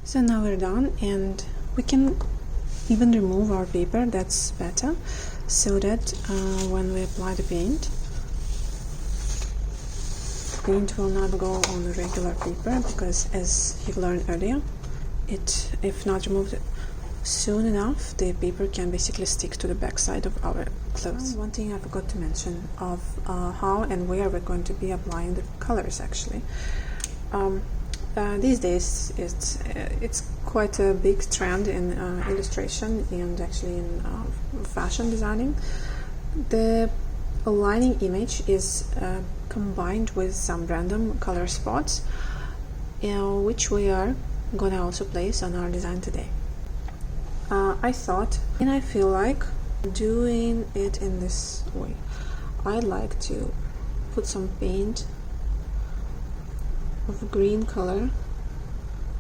So now we're done, and we can even remove our paper. That's better, so that when we apply the paint will not go on the regular paper, because as you've learned earlier, if not removed soon enough, the paper can basically stick to the back side of our clothes. One thing I forgot to mention of how and where we're going to be applying the colors actually. These days it's quite a big trend in illustration and actually in fashion designing. The aligning image is combined with some random color spots, which we are gonna also place on our design today. I thought, and I feel like doing it in this way. I'd like to put some paint of a green color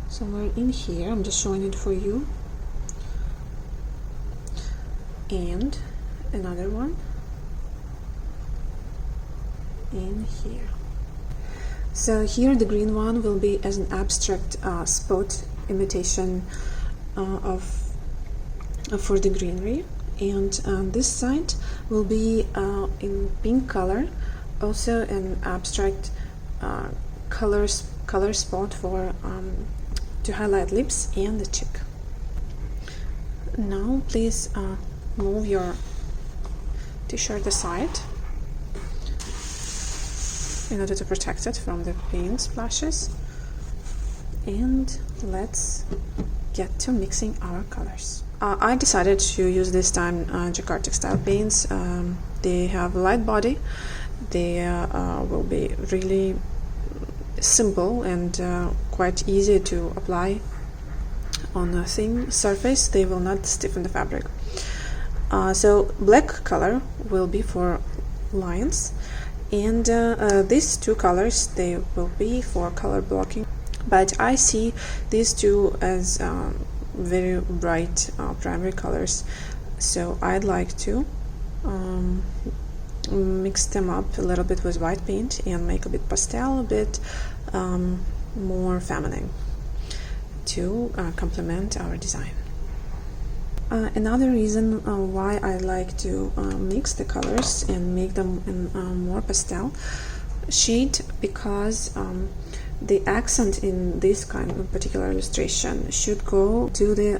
somewhere in here. I'm just showing it for you, and another one in here. So here the green one will be as an abstract spot imitation for the greenery, and this side will be in pink color, also an abstract color spot for to highlight lips and the cheek. Now please move your t-shirt aside in order to protect it from the paint splashes, and let's get to mixing our colors. I decided to use this time Jacquard textile paints. They have a light body, they will be really simple and quite easy to apply on a thin surface. They will not stiffen the fabric. So black color will be for lines, and these two colors, they will be for color blocking, but I see these two as very bright primary colors, so I'd like to mix them up a little bit with white paint and make a bit pastel, a bit more feminine to complement our design. Another reason why I like to mix the colors and make them in more pastel shade, because the accent in this kind of particular illustration should go to the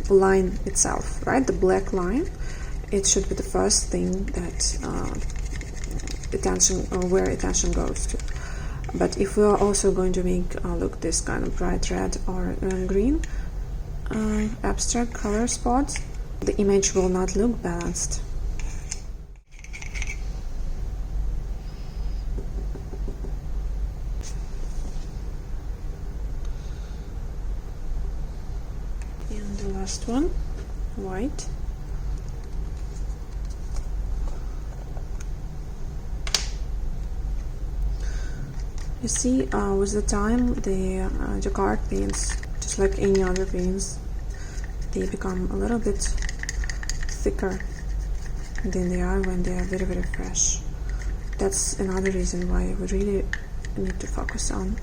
line itself, right? The black line, it should be the first thing that where attention goes to. But if we are also going to make look this kind of bright red or green abstract color spots, the image will not look balanced. And the last one, white. You see, with the time, the Jacquard paints, just like any other paints, they become a little bit thicker than they are when they are very, very fresh. That's another reason why we really need to focus on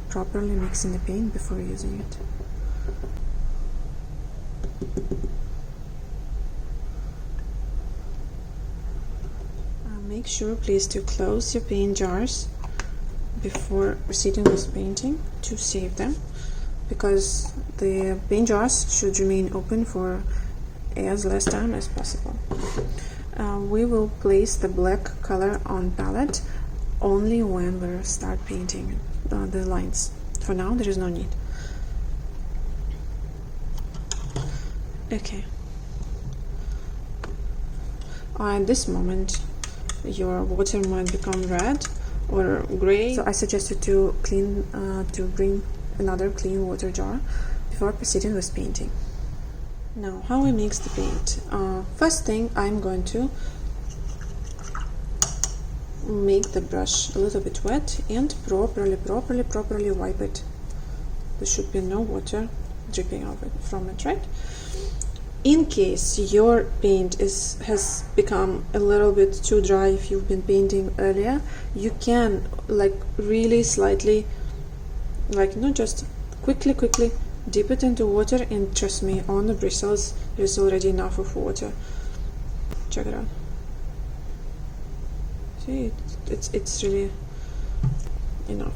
properly mixing the paint before using it. Make sure, please, to close your paint jars before proceeding with painting to save them, because the paint jars should remain open for as less time as possible. We will place the black color on palette only when we start painting the lines. For now, there is no need. Okay. At this moment, your water might become red or gray, so I suggest you to bring another clean water jar before proceeding with painting. Now, how we mix the paint? First thing, I'm going to make the brush a little bit wet and properly wipe it. There should be no water dripping from it, right? In case your paint has become a little bit too dry, if you've been painting earlier, you can like really slightly, like not just quickly dip it into water, and trust me, on the bristles there's already enough of water. Check it out. See, it's really enough.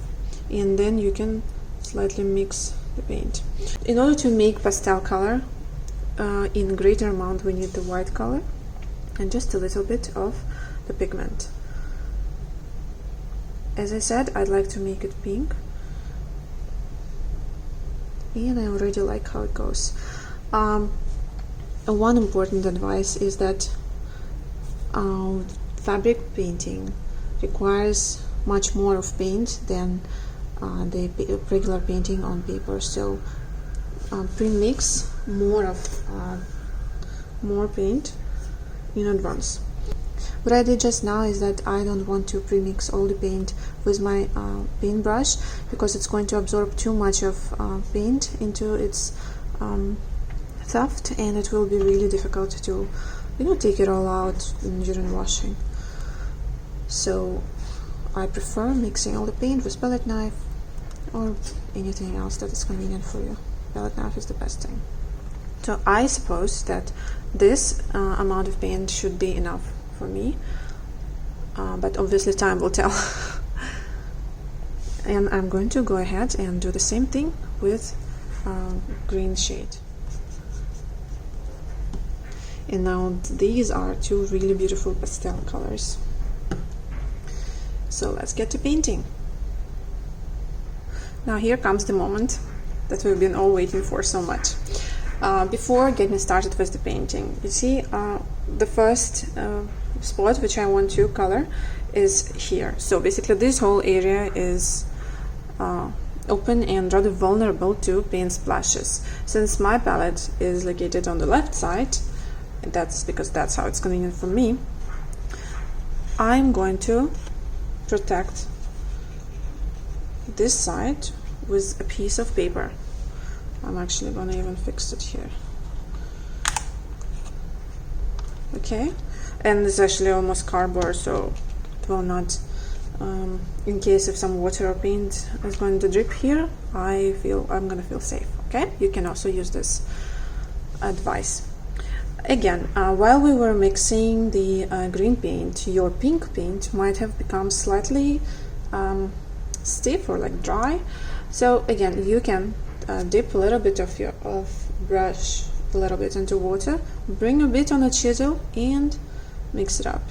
And then you can slightly mix the paint. In order to make pastel color in greater amount, we need the white color and just a little bit of the pigment. As I said, I'd like to make it pink, and I already like how it goes. One important advice is that fabric painting requires much more of paint than the regular painting on paper, so pre-mix more paint in advance. What I did just now is that I don't want to pre-mix all the paint with my paintbrush, because it's going to absorb too much of paint into its tuft, and it will be really difficult to take it all out during washing. So I prefer mixing all the paint with palette knife or anything else that is convenient for you. Palette knife is the best thing. So I suppose that this amount of paint should be enough for me, but obviously time will tell. And I'm going to go ahead and do the same thing with green shade. And now these are two really beautiful pastel colors. So let's get to painting. Now here comes the moment that we've been all waiting for so much. Before getting started with the painting, you see the first spot which I want to color is here. So basically this whole area is open and rather vulnerable to paint splashes. Since my palette is located on the left side, and that's because that's how it's convenient for me, I'm going to protect this side with a piece of paper. I'm actually going to even fix it here. Okay, and it's actually almost cardboard, so it will not, in case if some water or paint is going to drip here, I'm going to feel safe. Okay, you can also use this advice. Again, while we were mixing the green paint, your pink paint might have become slightly stiff or like dry. So again, you can dip a little bit of your brush a little bit into water, bring a bit on a chisel and mix it up.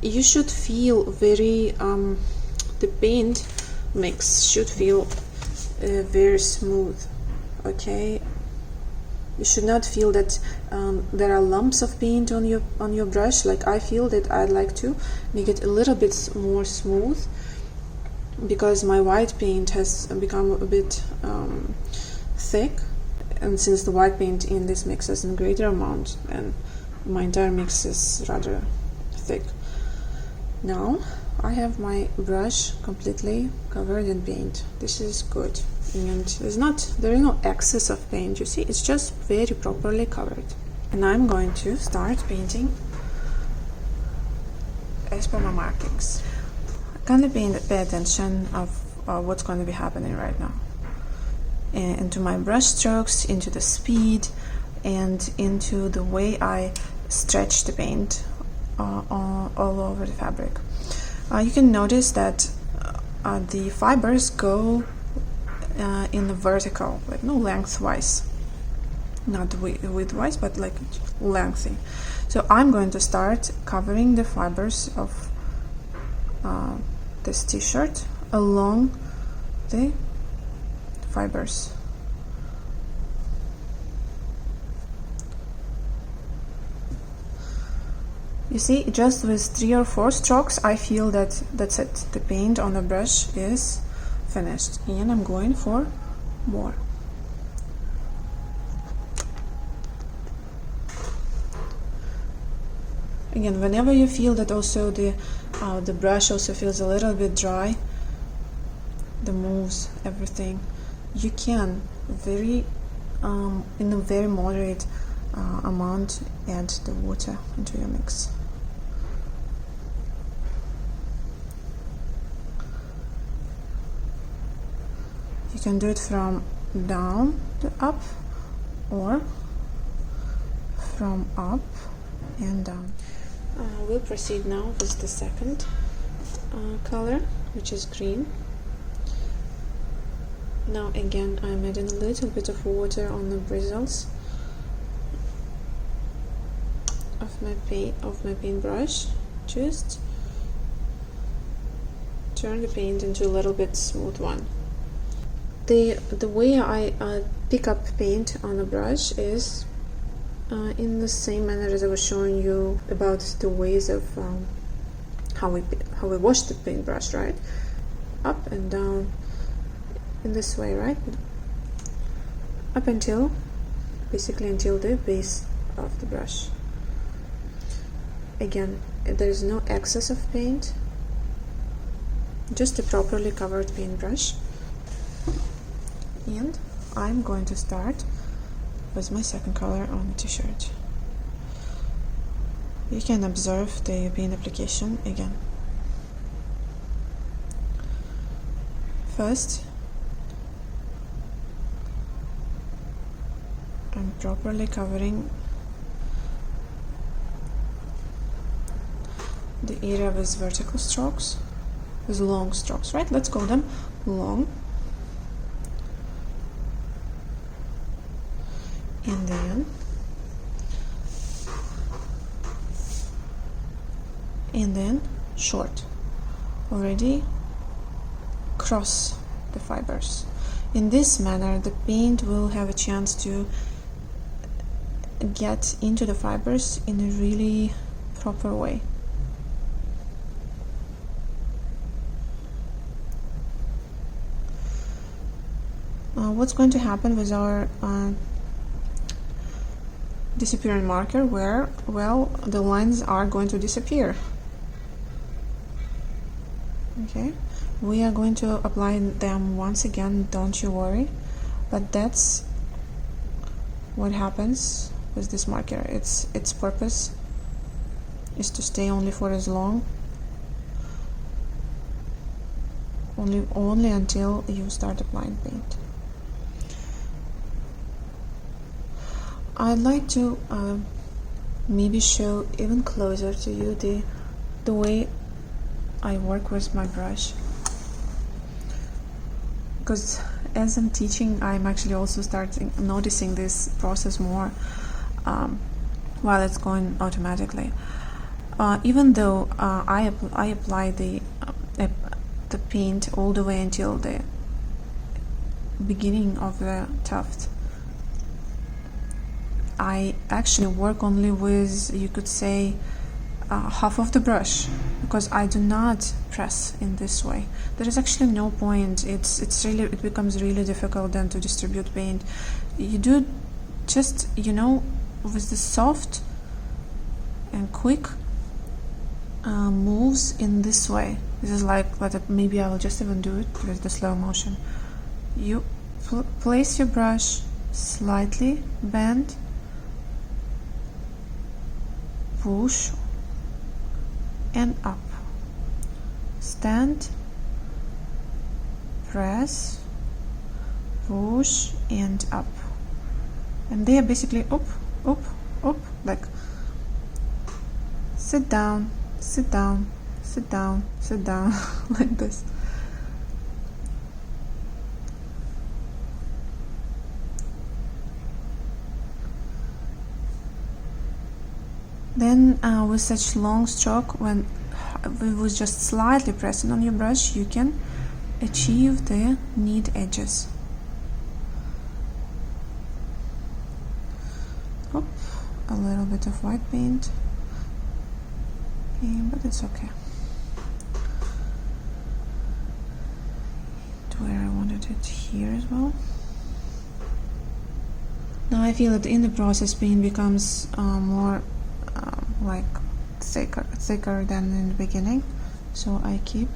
You should feel very the paint mix should feel very smooth. Okay, you should not feel that there are lumps of paint on your brush. Like I feel that I'd like to make it a little bit more smooth, because my white paint has become a bit thick, and since the white paint in this mix is in greater amount and my entire mix is rather thick. Now I have my brush completely covered in paint. This is good, and there is no excess of paint, you see, it's just very properly covered. And I'm going to start painting as per my markings. Kindly pay attention of what's going to be happening right now, into my brush strokes, into the speed, and into the way I stretch the paint all over the fabric. You can notice that the fibers go in the vertical, like no lengthwise, not widthwise, but like lengthy. So I'm going to start covering the fibers of this t-shirt along the fibers. You see, just with 3 or 4 strokes, I feel that that's it. The paint on the brush is finished, and I'm going for more. Again, whenever you feel that also the brush also feels a little bit dry, the moves, everything, you can in a very moderate amount add the water into your mix. You can do it from down to up or from up and down. We'll proceed now with the second color, which is green. Now again, I'm adding a little bit of water on the bristles of my paintbrush. Just turn the paint into a little bit smooth one. The way I pick up paint on a brush is in the same manner as I was showing you about the ways of how we wash the paintbrush, right? Up and down in this way, right? Up until the base of the brush. Again, there is no excess of paint, just a properly covered paintbrush. And I'm going to start with my second color on the t-shirt. You can observe the paint application again. First, I'm properly covering the area with vertical strokes, with long strokes, right? Let's call them long. And then short. Already cross the fibers. In this manner, the paint will have a chance to get into the fibers in a really proper way. What's going to happen with our disappearing marker? Well, the lines are going to disappear. Okay, we are going to apply them once again, don't you worry, but that's what happens with this marker. Its purpose is to stay only for as long, only until you start applying paint. I'd like to maybe show even closer to you the way I work with my brush, because as I'm teaching, I'm actually also noticing this process more while it's going automatically. Even though I apply the paint all the way until the beginning of the tuft, I actually work only with, you could say, half of the brush, because I do not press in this way. There is actually no point. It becomes really difficult then to distribute paint. You do just, with the soft and quick moves in this way. This is like, maybe I will just even do it with the slow motion. You place your brush slightly bend, push and up, stand, press, push and up, and they are basically up, up, up, like sit down, sit down, sit down, sit down, like this. Then with such long stroke, when we was just slightly pressing on your brush, you can achieve the neat edges. Oop, a little bit of white paint, okay, but it's okay. To where I wanted it here as well. Now I feel that in the process paint becomes more like thicker than in the beginning, so I keep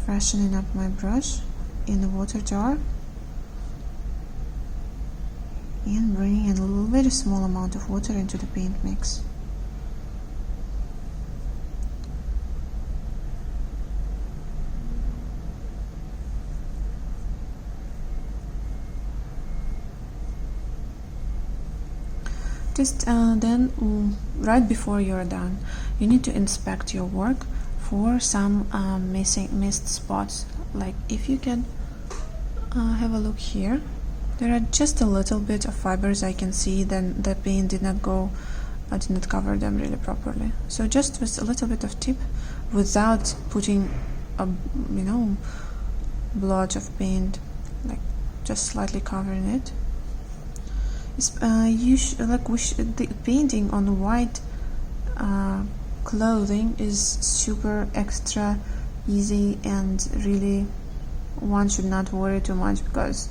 freshening up my brush in the water jar and bringing in a very small amount of water into the paint mix. Just then, right before you're done, you need to inspect your work for some missed spots. Like if you can have a look here, there are just a little bit of fibers I can see, then the paint did not cover them really properly. So just with a little bit of tip, without putting a blotch of paint, like just slightly covering it. The painting on white clothing is super extra easy, and really one should not worry too much because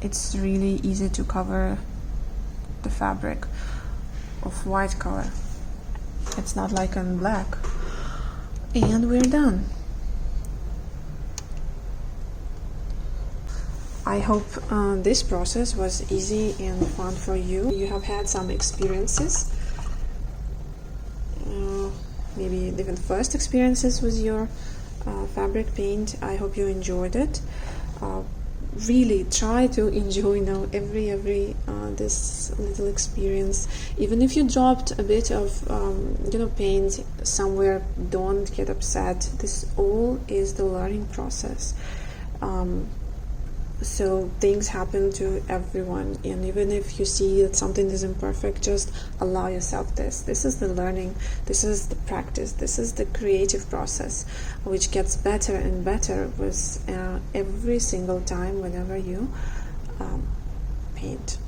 it's really easy to cover the fabric of white color. It's not like on black. And we're done. I hope this process was easy and fun for you. You have had some experiences, maybe even first experiences with your fabric paint. I hope you enjoyed it. Really try to enjoy now every this little experience. Even if you dropped a bit of paint somewhere, don't get upset. This all is the learning process. So things happen to everyone, and even if you see that something is imperfect, just allow yourself this. This is the learning, this is the practice, this is the creative process, which gets better and better with every single time whenever you paint.